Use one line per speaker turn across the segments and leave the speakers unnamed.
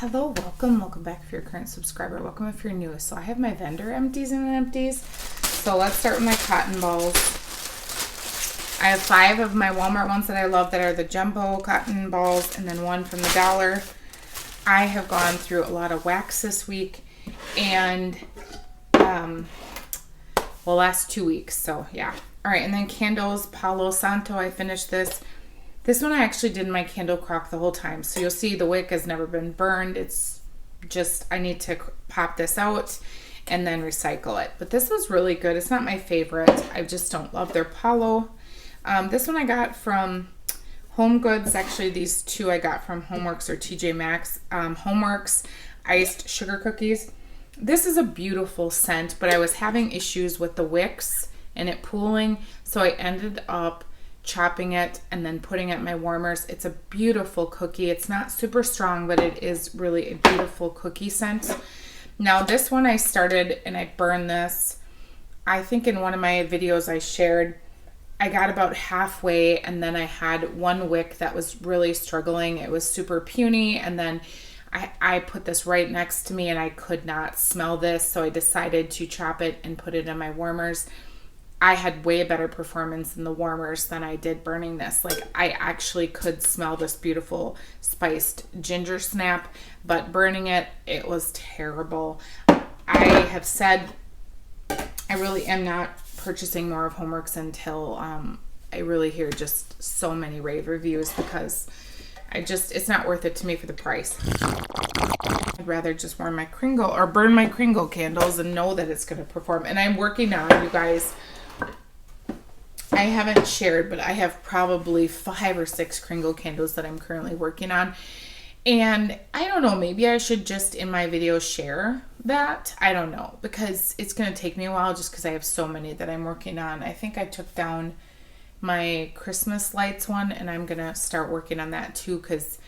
Hello, welcome back if you're a current subscriber. Welcome if you're new. So I have my vendor empties and empties. So let's start with my cotton balls. I have 5 of my Walmart ones that I love that are the jumbo cotton balls, and then 1 from the dollar. I have gone through a lot of wax this week and last 2 weeks. So yeah. All right, and then candles, Pao Santo. I finished this. This one I actually did my candle crock the whole time. So you'll see the wick has never been burned. It's just, I need to pop this out and then recycle it. But this was really good. It's not my favorite. I just don't love their Palo. This one I got from Home Goods. Actually, these 2 I got from Homeworks or TJ Maxx. Homeworks iced sugar cookies. This is a beautiful scent, but I was having issues with the wicks and it pooling. So I ended up chopping it and then putting it in my warmers. It's a beautiful cookie. It's not super strong, but it is really a beautiful cookie scent. Now this one I started and I burned this. I think in one of my videos I shared, I got about halfway and then I had one wick that was really struggling. It was super puny, and then I put this right next to me and I could not smell this, so I decided to chop it and put it in my warmers. I had way better performance in the warmers than I did burning this. Like, I actually could smell this beautiful spiced ginger snap, but burning it, it was terrible. I have said I really am not purchasing more of Homeworks until I really hear just so many rave reviews, because it's not worth it to me for the price. I'd rather just warm my Kringle or burn my Kringle candles and know that it's going to perform. And I'm working on, you guys, I haven't shared, but I have probably 5 or 6 Kringle candles that I'm currently working on. And I don't know, maybe I should just in my video share that. I don't know, because it's going to take me a while just because I have so many that I'm working on. I think I took down my Christmas lights one, and I'm going to start working on that too, because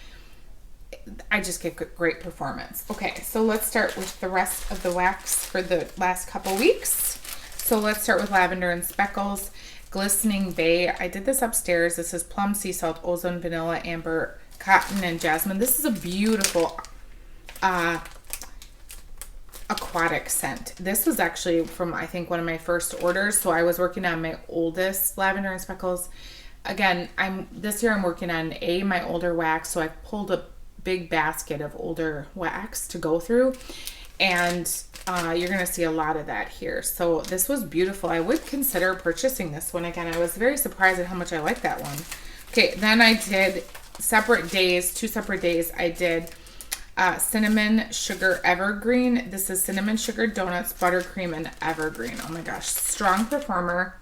I just get great performance. Okay, so let's start with the rest of the wax for the last couple weeks. So let's start with Lavender Speckles. Glistening Bay. I did this upstairs. This is plum, sea salt, ozone, vanilla, amber, cotton, and jasmine. This is a beautiful aquatic scent. This was actually from, I think, one of my first orders. So I was working on my oldest Lavender Speckles. Again, this year I'm working on my older wax. So I pulled a big basket of older wax to go through, and you're going to see a lot of that here. So this was beautiful. I would consider purchasing this one again. I was very surprised at how much I like that one. Okay, then I did 2 separate days. I did cinnamon sugar evergreen. This is cinnamon sugar donuts, buttercream, and evergreen. Oh my gosh, strong performer.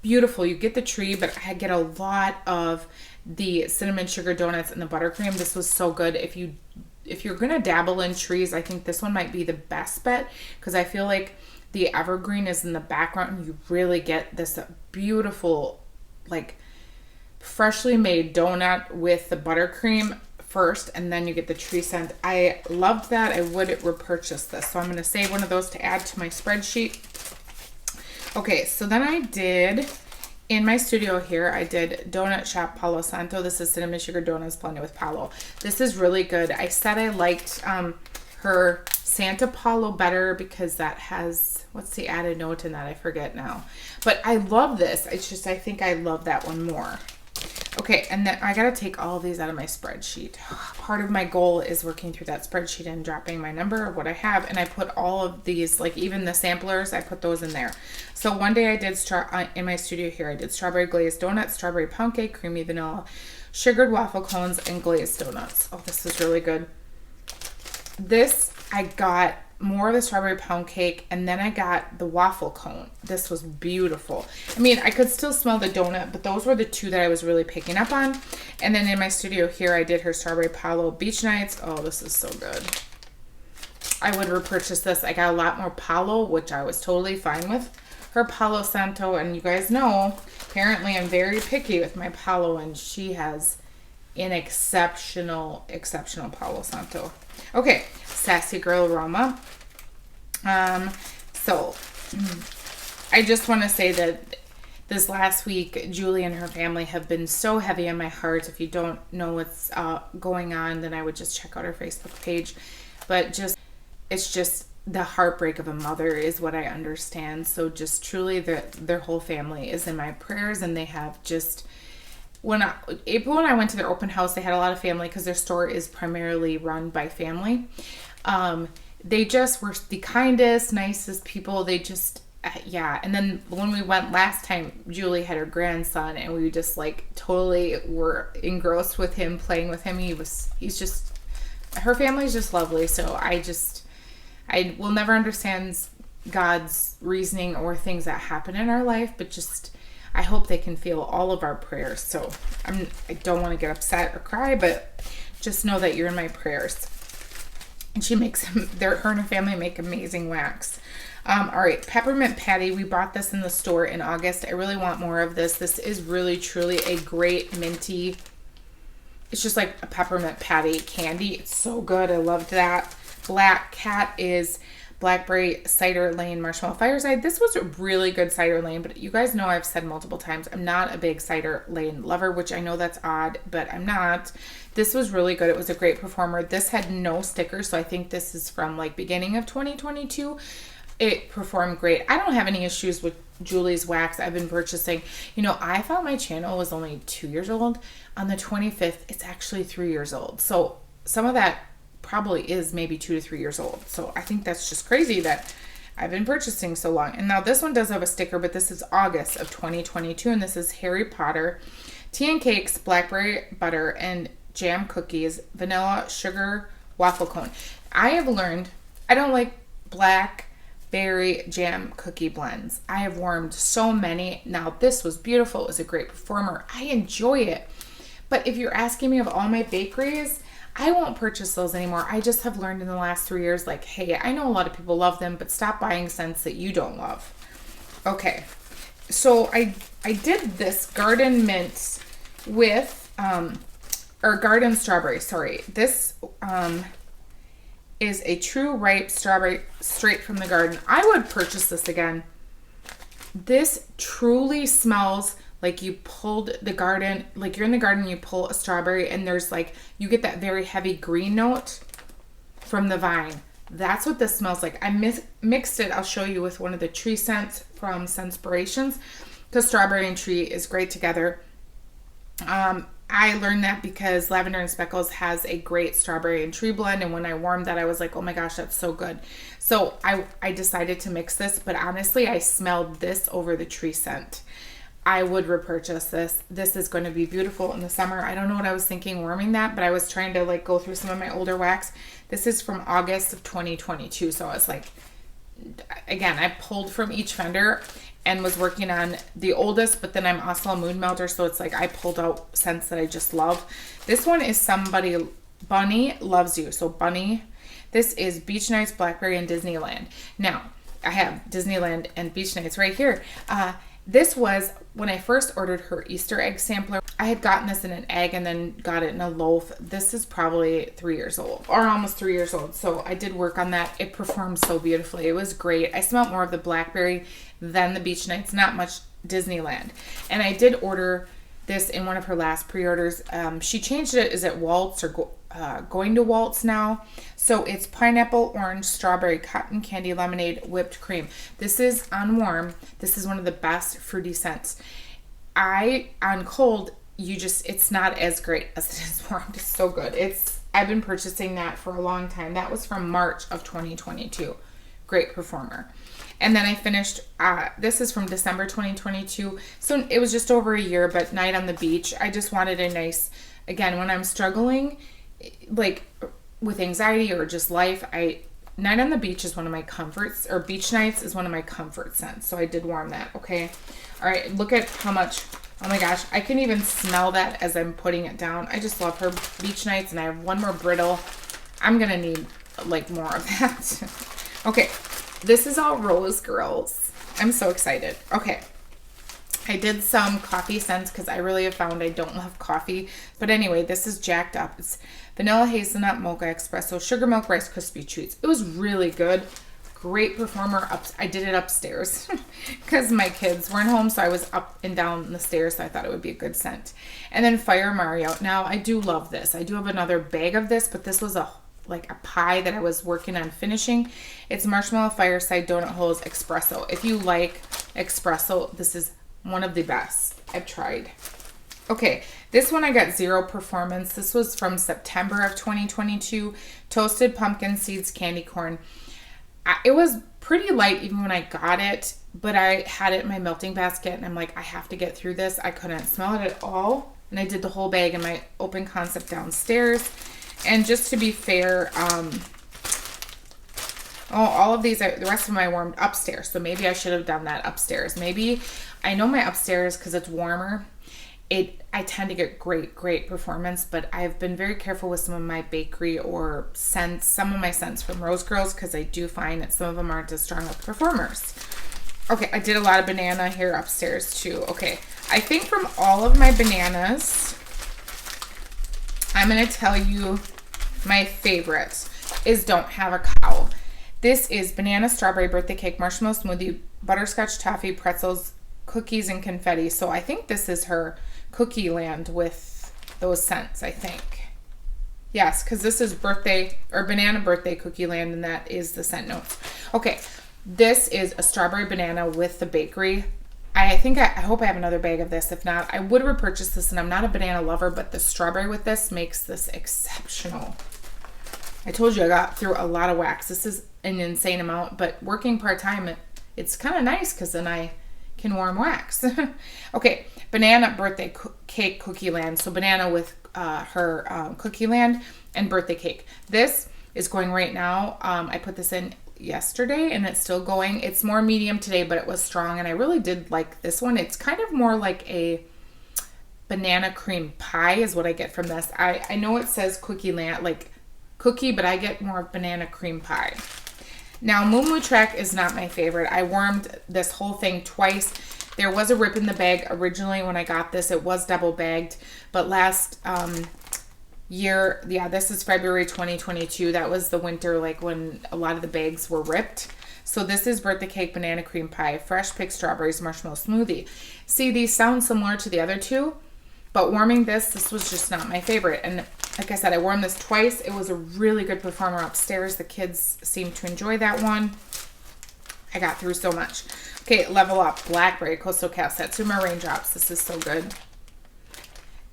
Beautiful. You get the tree, but I get a lot of the cinnamon sugar donuts and the buttercream. This was so good. If you're going to dabble in trees, I think this one might be the best bet, because I feel like the evergreen is in the background and you really get this beautiful, like, freshly made donut with the buttercream first, and then you get the tree scent. I loved that. I would repurchase this. So I'm going to save one of those to add to my spreadsheet. Okay, so then I did, in my studio here, I did Donut Shop Pao Santo. This is cinnamon sugar donuts blended with Palo. This is really good. I said I liked her Santa Palo better because that has, what's the added note in that? I forget now. But I love this. It's just, I think I love that one more. Okay, and then I got to take all of these out of my spreadsheet. Part of my goal is working through that spreadsheet and dropping my number of what I have. And I put all of these, like even the samplers, I put those in there. So one day I did, in my studio here, I did strawberry glazed donuts, strawberry pound cake, creamy vanilla, sugared waffle cones, and glazed donuts. Oh, this is really good. This, I got more of the strawberry pound cake, and then I got the waffle cone. This was beautiful. I mean, I could still smell the donut, but those were the 2 that I was really picking up on. And then in my studio here, I did her strawberry Palo beach nights. Oh, this is so good. I would repurchase this. I got a lot more Palo, which I was totally fine with. Her Pao Santo, and you guys know, apparently I'm very picky with my Palo, and she has an exceptional Pao Santo. Okay, Sassy Girl Aroma. So I just want to say that this last week, Julie and her family have been so heavy on my heart. If you don't know what's going on, then I would just check out her Facebook page. But it's just the heartbreak of a mother is what I understand. So just truly their whole family is in my prayers, and they have just, April and I went to their open house, they had a lot of family because their store is primarily run by family. They just were the kindest, nicest people. They just, yeah. And then when we went last time, Julie had her grandson, and we just like totally were engrossed with him, playing with him. He's just, her family's just lovely. So I will never understand God's reasoning or things that happen in our life, but just, I hope they can feel all of our prayers. So I don't want to get upset or cry, but just know that you're in my prayers. And she makes her and her family make amazing wax. All right, Peppermint Patty. We bought this in the store in August. I really want more of this. This is really, truly a great minty. It's just like a peppermint patty candy. It's so good. I loved that. Black Cat is Blackberry Cider Lane Marshmallow Fireside. This was a really good cider lane, but you guys know I've said multiple times, I'm not a big cider lane lover, which I know that's odd, but I'm not. This was really good. It was a great performer. This had no stickers, so I think this is from like beginning of 2022. It performed great. I don't have any issues with Julie's wax I've been purchasing. You know, I thought my channel was only 2 years old. On the 25th, it's actually 3 years old. So some of that probably is maybe 2 to 3 years old. So I think that's just crazy that I've been purchasing so long. And now this one does have a sticker, but this is August of 2022, and this is Harry Potter Tea and Cakes, Blackberry Butter, and Jam Cookies, Vanilla Sugar Waffle Cone. I have learned I don't like Blackberry Jam Cookie blends. I have warmed so many. Now this was beautiful. It was a great performer. I enjoy it. But if you're asking me of all my bakeries, I won't purchase those anymore. I just have learned in the last 3 years, like, hey, I know a lot of people love them, but stop buying scents that you don't love. Okay, so I did this garden mint with, or garden strawberry, sorry. This is a true ripe strawberry straight from the garden. I would purchase this again. This truly smells like you pulled the garden, like you're in the garden, you pull a strawberry, and there's like, you get that very heavy green note from the vine. That's what this smells like. I mixed it, I'll show you, with one of the tree scents from Scentspirations, because strawberry and tree is great together. I learned that because Lavender Speckles has a great strawberry and tree blend, and when I warmed that, I was like, oh my gosh, that's so good. So I decided to mix this, but honestly, I smelled this over the tree scent. I would repurchase this. This is going to be beautiful in the summer. I don't know what I was thinking warming that, but I was trying to like go through some of my older wax. This is from August of 2022. So I was like, again, I pulled from each vendor and was working on the oldest, but then I'm also a mood melter. So it's like I pulled out scents that I just love. This one is Bunny Loves You. So Bunny, this is Beach Nights, Blackberry, and Disneyland. Now, I have Disneyland and Beach Nights right here. This was when I first ordered her Easter egg sampler. I had gotten this in an egg and then got it in a loaf. This is probably 3 years old, or almost 3 years old. So I did work on that. It performed so beautifully. It was great. I smelled more of the Blackberry than the Beach Nights, not much Disneyland. And I did order this in one of her last pre-orders. She changed it. Is it Waltz or going to Waltz now? So it's pineapple, orange, strawberry, cotton candy, lemonade, whipped cream. This is on warm. This is one of the best fruity scents. On cold, it's not as great as it is warm. It's so good. I've been purchasing that for a long time. That was from March of 2022. Great performer. And then I finished, this is from December 2022. So it was just over a year, but Night on the Beach. I just wanted a nice, again, when I'm struggling, like with anxiety or just life, Night on the Beach is one of my comforts, or Beach Nights is one of my comfort scents. So I did warm that, okay? All right, look at how much, oh my gosh, I can even smell that as I'm putting it down. I just love her Beach Nights, and I have one more brittle. I'm gonna need like more of that. Okay, this is all Rose Girls. I'm so excited. Okay. I did some coffee scents because I really have found I don't love coffee. But anyway, this is Jacked Up. It's vanilla hazelnut mocha espresso sugar milk rice crispy treats. It was really good. great performer. I did it upstairs because my kids weren't home, so I was up and down the stairs, so I thought it would be a good scent. And then Fire Mario. Now, I do love this. I do have another bag of this, but this was like a pie that I was working on finishing. It's Marshmallow Fireside Donut Holes Espresso. If you like espresso, this is one of the best I've tried. Okay, this one I got 0 performance. This was from September of 2022. Toasted Pumpkin Seeds Candy Corn. It was pretty light even when I got it, but I had it in my melting basket, and I'm like, I have to get through this. I couldn't smell it at all, and I did the whole bag in my open concept downstairs. And just to be fair, all of these, the rest of them I warmed upstairs. So maybe I should have done that upstairs. Maybe, I know my upstairs, because it's warmer, I tend to get great performance, but I've been very careful with some of my bakery or scents, some of my scents from Rose Girls, because I do find that some of them aren't as strong of performers. Okay, I did a lot of banana here upstairs too. Okay, I think from all of my bananas, I'm going to tell you my favorite is Don't Have a Cow. This is banana strawberry birthday cake, marshmallow smoothie, butterscotch toffee, pretzels, cookies, and confetti. So I think this is her cookie land with those scents, I think. Yes, because this is birthday or banana birthday cookie land, and that is the scent notes. Okay, this is a strawberry banana with the bakery. I hope I have another bag of this. If not, I would repurchase this, and I'm not a banana lover, but the strawberry with this makes this exceptional. I told you I got through a lot of wax. This is an insane amount, but working part-time, it's kind of nice because then I can warm wax. Okay, banana birthday cake cookie land. So banana with her cookie land and birthday cake. This is going right now. I put this in yesterday and it's still going. It's more medium today, but it was strong, and I really did like this one. It's kind of more like a banana cream pie is what I get from this. I know it says cookie land, like cookie, but I get more of banana cream pie. Now, Moo Moo Trek is not my favorite. I warmed this whole thing twice. There was a rip in the bag originally when I got this. It was double bagged, but last year, yeah, this is February 2022. That was the winter, like when a lot of the bags were ripped. So this is birthday cake, banana cream pie, fresh picked strawberries, marshmallow smoothie. See, these sound similar to the other two, but warming this was just not my favorite. And like I said, I warmed this twice. It was a really good performer upstairs. The kids seemed to enjoy that one. I got through so much. Okay, Level Up, Blackberry, Coastal Kale, Satsuma Raindrops. This is so good.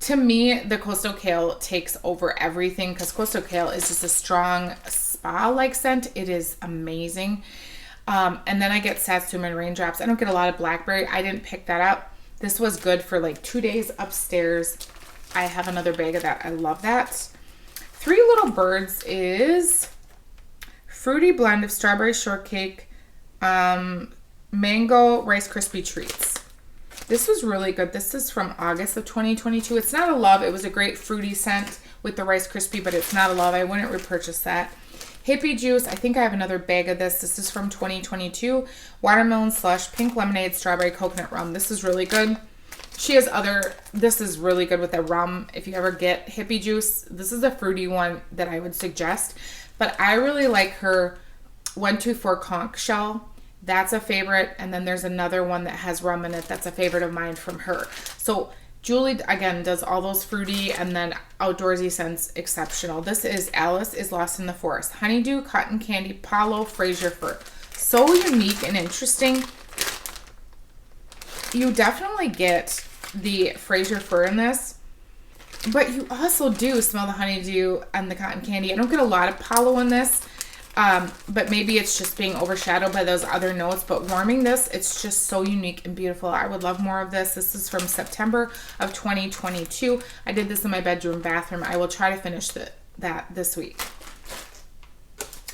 To me, the Coastal Kale takes over everything because Coastal Kale is just a strong spa-like scent. It is amazing. And then I get Satsuma Raindrops. I don't get a lot of Blackberry. I didn't pick that up. This was good for like 2 days upstairs. I have another bag of that. I love that. Three Little Birds is fruity blend of strawberry shortcake, mango Rice Krispie treats. This was really good. This is from August of 2022. It's not a love. It was a great fruity scent with the Rice Krispie, but it's not a love. I wouldn't repurchase that. Hippie Juice. I think I have another bag of this. This is from 2022. Watermelon Slush, Pink Lemonade, Strawberry Coconut Rum. This is really good. She has this is really good with the rum. If you ever get Hippie Juice, this is a fruity one that I would suggest. But I really like her 124 Conch Shell. That's a favorite. And then there's another one that has rum in it. That's a favorite of mine from her. So Julie, again, does all those fruity and then outdoorsy scents exceptional. This is Alice is Lost in the Forest. Honeydew, Cotton Candy, Palo, Fraser Fir. So unique and interesting. You definitely get the Fraser Fir in this, but you also do smell the honeydew and the cotton candy. I don't get a lot of Palo in this, but maybe it's just being overshadowed by those other notes. But warming this, it's just so unique and beautiful. I would love more of this. This is from September of 2022. I did this in my bedroom bathroom. I will try to finish that this week.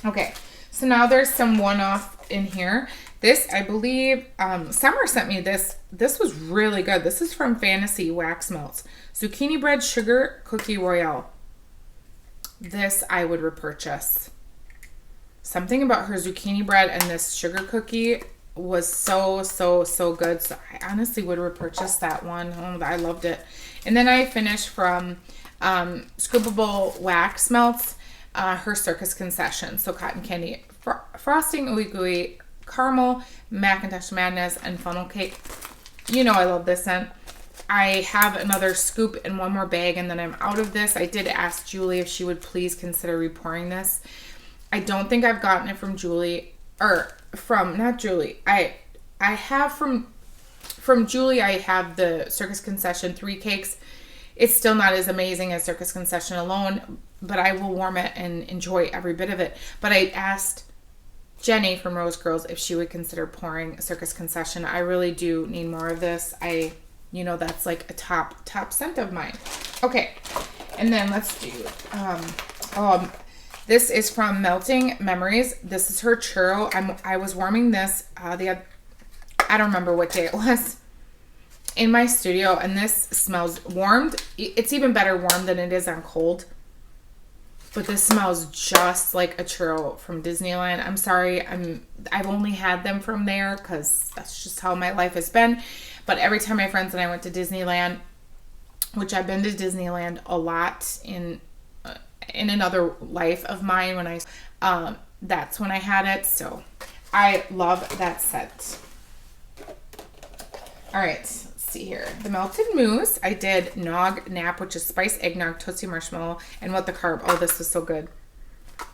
Okay, so now there's some one-off in here. This, I believe, Summer sent me this. This was really good. This is from Fantasy Wax Melts. Zucchini Bread Sugar Cookie Royale. This I would repurchase. Something about her zucchini bread and this sugar cookie was so good. So I honestly would repurchase that one. Oh, I loved it. And then I finished from Scoopable Wax Melts, her Circus Concession. So cotton candy. frosting, ooey gooey, caramel, Macintosh Madness, and funnel cake. You know I love this scent. I have another scoop and one more bag, and then I'm out of this. I did ask Julie if she would please consider repouring this. I don't think I've gotten it from Julie, or from, not Julie. I have from Julie, I have the Circus Concession 3 cakes. It's still not as amazing as Circus Concession alone, but I will warm it and enjoy every bit of it. But I asked Jenny from Rose Girls if she would consider pouring Circus Concession. I really do need more of this. You know, that's like a top scent of mine. Okay, and then let's do, this is from Melting Memories. This is her churro. I was warming this, I don't remember what day it was, in my studio, and this smells warmed. It's even better warm than it is on cold. But this smells just like a churro from Disneyland. I'm sorry, I've only had them from there because that's just how my life has been. But every time my friends and I went to Disneyland, which I've been to Disneyland a lot in another life of mine, when that's when I had it. So I love that scent. All right, let's see here. The Melted Mousse. I did Nog Nap, which is spiced eggnog, toasty marshmallow, and what the carb. Oh, this is so good.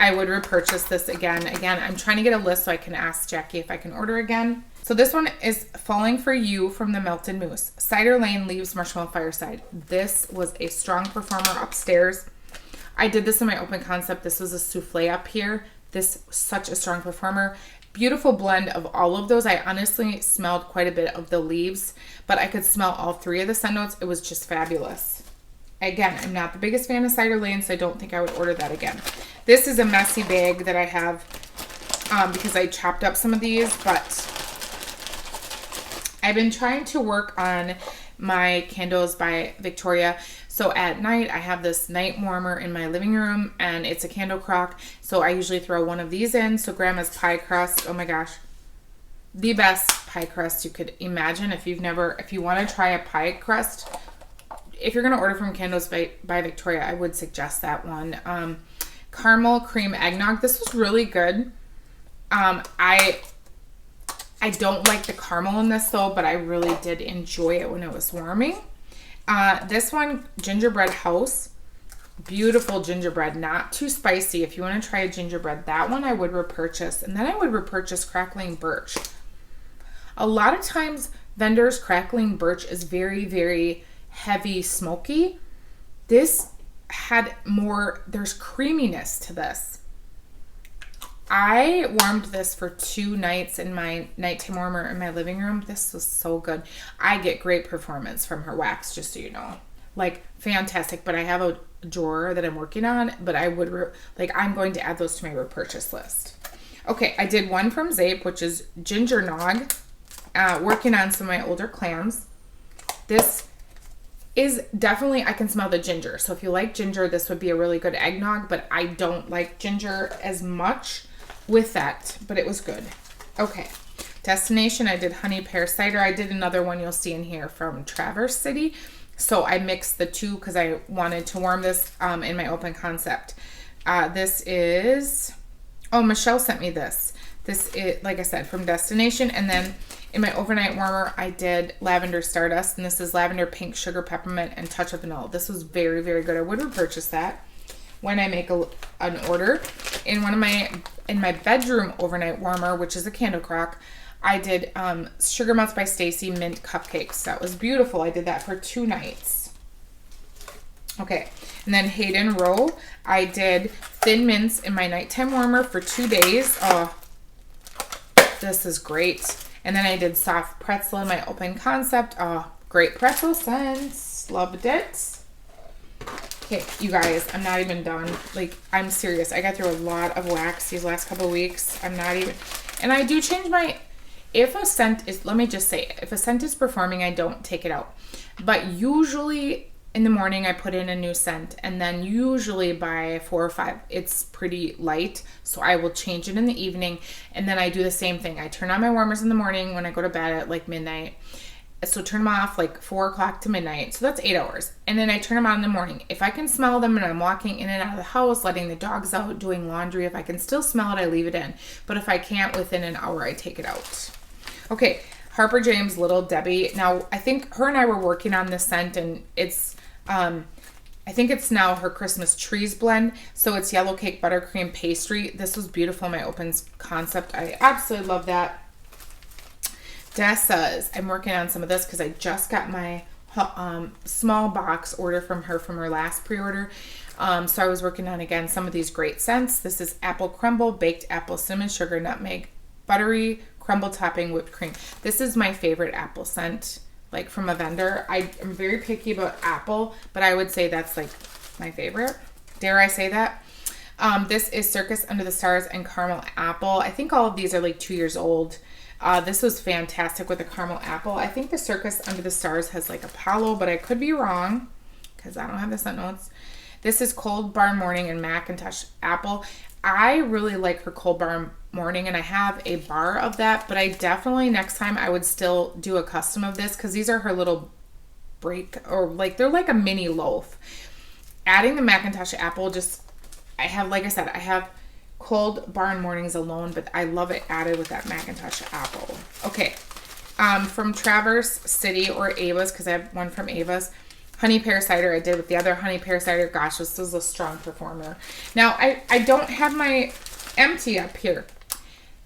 I would repurchase this again. I'm trying to get a list so I can ask Jackie if I can order again. So this one is Falling for You from the Melted Mousse. Cider Lane Leaves Marshmallow Fireside. This was a strong performer upstairs. I did this in my open concept. This was a souffle up here. This was such a strong performer. Beautiful blend of all of those. I honestly smelled quite a bit of the leaves, but I could smell all 3 of the scent notes. It was just fabulous. Again, I'm not the biggest fan of Cider Lane, so I don't think I would order that again. This is a messy bag that I have because I chopped up some of these, but I've been trying to work on my candles by Victoria. So at night, I have this night warmer in my living room, and it's a candle crock. So I usually throw one of these in. So Grandma's pie crust, oh my gosh, the best pie crust you could imagine. If you want to try a pie crust, if you're going to order from Candles by Victoria, I would suggest that one. Caramel cream eggnog. This was really good. I don't like the caramel in this though, but I really did enjoy it when it was warming. This one, Gingerbread House. Beautiful gingerbread, not too spicy. If you want to try a gingerbread, that one I would repurchase. And then I would repurchase Crackling Birch. A lot of times, vendors' Crackling Birch is very, very heavy, smoky. This had more, there's creaminess to this. I warmed this for 2 nights in my nighttime warmer in my living room. This was so good. I get great performance from her wax, just so you know. Like, fantastic. But I have a drawer that I'm working on, but I would, I'm going to add those to my repurchase list. Okay, I did one from Zape, which is Ginger Nog. Working on some of my older clams. This is definitely, I can smell the ginger. So if you like ginger, this would be a really good eggnog, but I don't like ginger as much with that, but it was good. Okay, Destination, I did honey pear cider. I did another one you'll see in here from Traverse City. So I mixed the two because I wanted to warm this in my open concept. This is, oh, Michelle sent me this. This is, like I said, from Destination. And then in my overnight warmer, I did Lavender Stardust. And this is lavender, pink, sugar, peppermint, and touch of vanilla. This was very, very good. I would repurchase that when I make an order. In my bedroom overnight warmer, which is a candle crock, I did Sugar Melts by Stacy mint cupcakes. That was beautiful. I did that for 2 nights. Okay, and then Hayden Row, I did Thin Mints in my nighttime warmer for 2 days. Oh, this is great. And then I did Soft Pretzel in my open concept. Oh, great pretzel scents. Loved it. Okay, you guys, I'm not even done. Like, I'm serious. I got through a lot of wax these last couple of weeks. I'm not even, and I do change my, if a scent is, let me just say, if a scent is performing, I don't take it out. But usually in the morning, I put in a new scent. And then usually by 4 or 5, it's pretty light. So I will change it in the evening. And then I do the same thing. I turn on my warmers in the morning when I go to bed at like midnight. So turn them off like 4 o'clock to midnight. So that's 8 hours. And then I turn them on in the morning. If I can smell them and I'm walking in and out of the house, letting the dogs out, doing laundry, if I can still smell it, I leave it in. But if I can't, within an hour, I take it out. Okay, Harper James Little Debbie. Now, I think her and I were working on this scent, and it's, I think it's now her Christmas Trees blend. So it's yellow cake buttercream pastry. This was beautiful, my opens concept. I absolutely love that. Dessa's. I'm working on some of this because I just got my small box order from her last pre-order. So I was working on, again, some of these great scents. This is apple crumble, baked apple, cinnamon sugar, nutmeg, buttery crumble topping, whipped cream. This is my favorite apple scent, like from a vendor. I am very picky about apple, but I would say that's like my favorite. Dare I say that? This is Circus Under the Stars and Caramel Apple. I think all of these are like 2 years old. This was fantastic with the caramel apple. I think the Circus Under the Stars has like Apollo, but I could be wrong because I don't have the scent notes. This is Cold Barn Morning and Macintosh Apple. I really like her Cold Barn Morning, and I have a bar of that, but I definitely next time I would still do a custom of this because these are her little break, or like they're like a mini loaf. Adding the Macintosh Apple, just, I have, like I said, I have Cold Barn Mornings alone, but I love it added with that Macintosh Apple. Okay, from Traverse City or Ava's, because I have one from Ava's. Honey Pear Cider I did with the other Honey Pear Cider. Gosh, this was a strong performer. Now, I don't have my empty up here.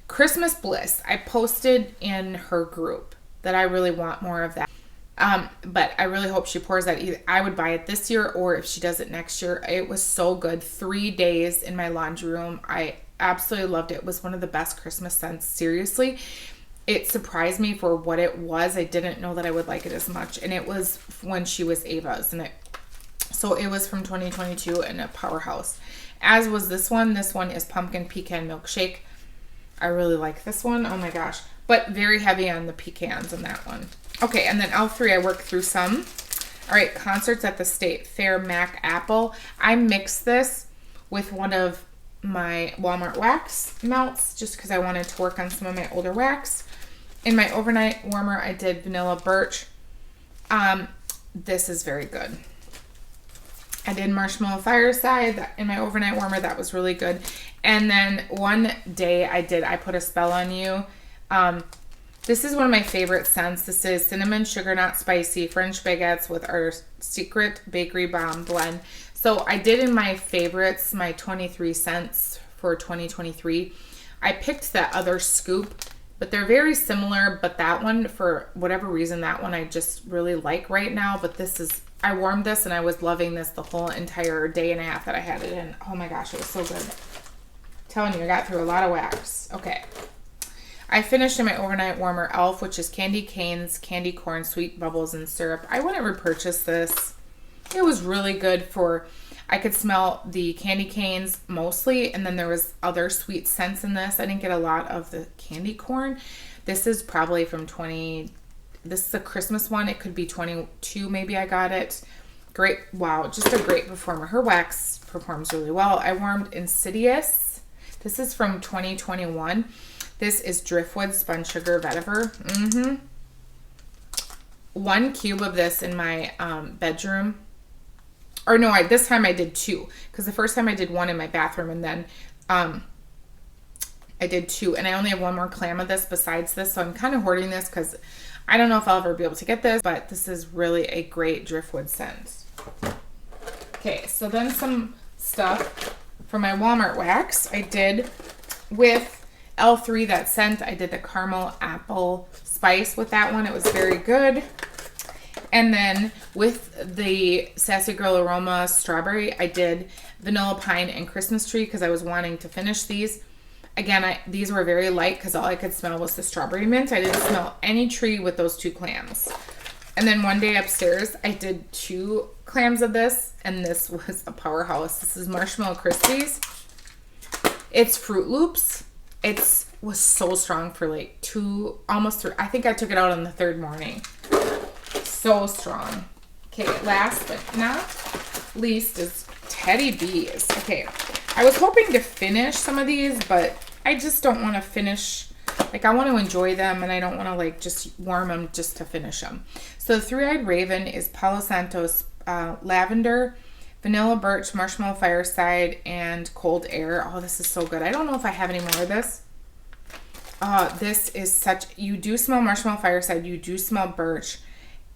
Christmas Bliss, I posted in her group that I really want more of that. But I really hope she pours that. Either I would buy it this year, or if she does it next year. It was so good. 3 days in my laundry room. I absolutely loved it. It was one of the best Christmas scents. Seriously, it surprised me for what it was. I didn't know that I would like it as much, and it was when she was Ava's, and so it was from 2022 and a powerhouse. As was this one. This one is Pumpkin Pecan Milkshake. I really like this one. Oh my gosh, but very heavy on the pecans in that one. Okay, and then L3, I worked through some. All right, Concerts at the State Fair Mac Apple. I mixed this with one of my Walmart wax melts just because I wanted to work on some of my older wax. In my overnight warmer, I did Vanilla Birch. This is very good. I did Marshmallow Fireside in my overnight warmer. That was really good. And then one day I put a spell on you. This is one of my favorite scents. This is Cinnamon Sugar Not Spicy French Baguettes with our Secret Bakery Bomb blend. So I did in my favorites, my 23 cents for 2023. I picked that other scoop, but they're very similar. But that one, for whatever reason, that one I just really like right now. But this is, I warmed this and I was loving this the whole entire day and a half that I had it in. Oh my gosh, it was so good. I'm telling you, I got through a lot of wax. Okay. I finished in my overnight warmer Elf, which is candy canes, candy corn, sweet bubbles, and syrup. I wouldn't repurchase this. It was really good for, I could smell the candy canes mostly, and then there was other sweet scents in this. I didn't get a lot of the candy corn. This is probably from this is a Christmas one. It could be 22 maybe I got it. Great. Wow, just a great performer. Her wax performs really well. I warmed Insidious. This is from 2021. This is Driftwood Spun Sugar Vetiver. 1 cube of this in my bedroom. Or no, this time I did 2. Because the first time I did 1 in my bathroom, and then I did 2. And I only have 1 more clam of this besides this. So I'm kind of hoarding this because I don't know if I'll ever be able to get this. But this is really a great Driftwood scent. Okay, so then some stuff for my Walmart wax. I did with L3, that scent. I did the caramel apple spice with that one. It was very good. And then with the Sassy Girl Aroma strawberry, I did vanilla pine and Christmas tree because I was wanting to finish these. Again, these were very light because all I could smell was the strawberry mint. I didn't smell any tree with those 2 clams. And then one day upstairs, I did 2 clams of this, and this was a powerhouse. This is Marshmallow Krispies. It's Fruit Loops. It was so strong for like 2, almost 3. I think I took it out on the 3rd morning. So strong. Okay, last but not least is Teddy Bees. Okay, I was hoping to finish some of these, but I just don't want to finish Like, I want to enjoy them, and I don't want to like just warm them just to finish them. So the Three-Eyed Raven is Palo Santo's lavender, vanilla birch, marshmallow fireside, and cold air. Oh, this is so good. I don't know if I have any more of this. This is such, you do smell marshmallow fireside, you do smell birch,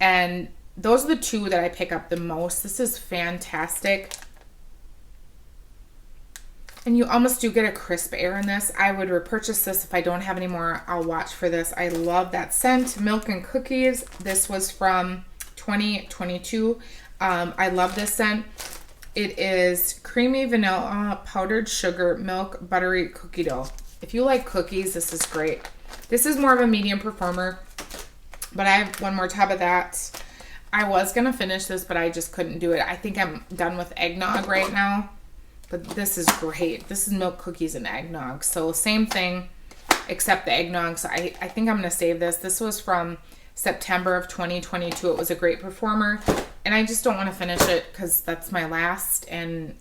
and those are the two that I pick up the most. This is fantastic. And you almost do get a crisp air in this. I would repurchase this if I don't have any more. I'll watch for this. I love that scent. Milk and Cookies. This was from 2022. I love this scent. It is creamy vanilla, powdered sugar, milk, buttery cookie dough. If you like cookies, this is great. This is more of a medium performer, but I have one more tub of that. I was going to finish this, but I just couldn't do it. I think I'm done with eggnog right now. But this is great. This is milk cookies and eggnog. So same thing, except the eggnog. So I think I'm going to save this. This was from September of 2022. It was a great performer. And I just don't want to finish it because that's my last. And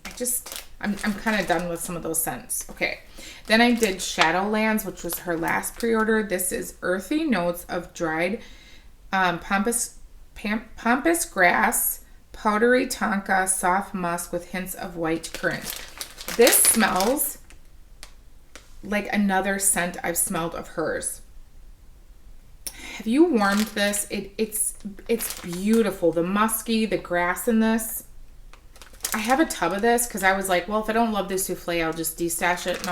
I'm kind of done with some of those scents. Okay. Then I did Shadowlands, which was her last pre-order. This is earthy notes of dried pampas grass, powdery tonka, soft musk with hints of white currant. This smells like another scent I've smelled of hers. Have you warmed this? It's beautiful. The musky, the grass in this. I have a tub of this because I was like, well, if I don't love this souffle, I'll just destash it.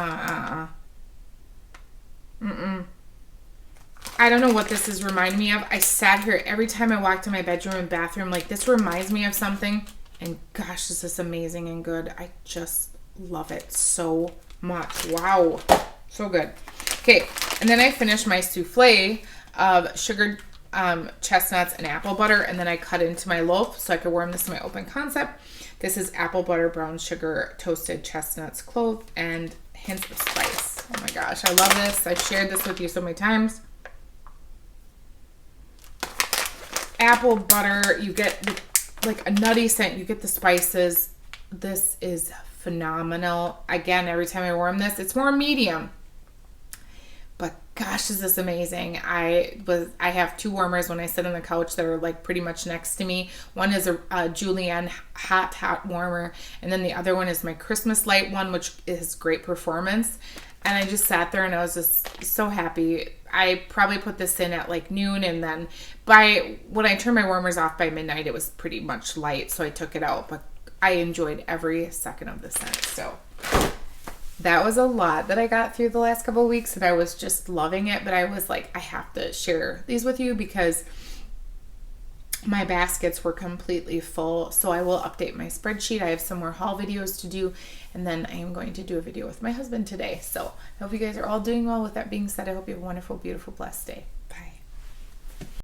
I don't know what this is reminding me of. I sat here every time I walked in my bedroom and bathroom, like, this reminds me of something. And gosh, this is amazing and good. I just love it so much. Wow. So good. Okay. And then I finished my souffle of sugared chestnuts and apple butter. And then I cut into my loaf so I could warm this in my open concept. This is apple butter, brown sugar, toasted chestnuts, clove, and hints of spice. Oh my gosh. I love this. I've shared this with you so many times. Apple butter, you get like a nutty scent, you get the spices. This is phenomenal. Again, every time I warm this, it's more medium, but gosh, is this amazing. I have two warmers when I sit on the couch that are like pretty much next to me. One is a Julienne hot warmer, and then the other one is my Christmas light one, which is great performance. And I just sat there and I was just so happy. I probably put this in at like noon, and then when I turned my warmers off by midnight, it was pretty much light, so I took it out. But I enjoyed every second of the scent. So that was a lot that I got through the last couple of weeks, and I was just loving it. But I was like, I have to share these with you because my baskets were completely full. So I will update my spreadsheet. I have some more haul videos to do, and then I am going to do a video with my husband today. So I hope you guys are all doing well. With that being said, I hope you have a wonderful, beautiful, blessed day.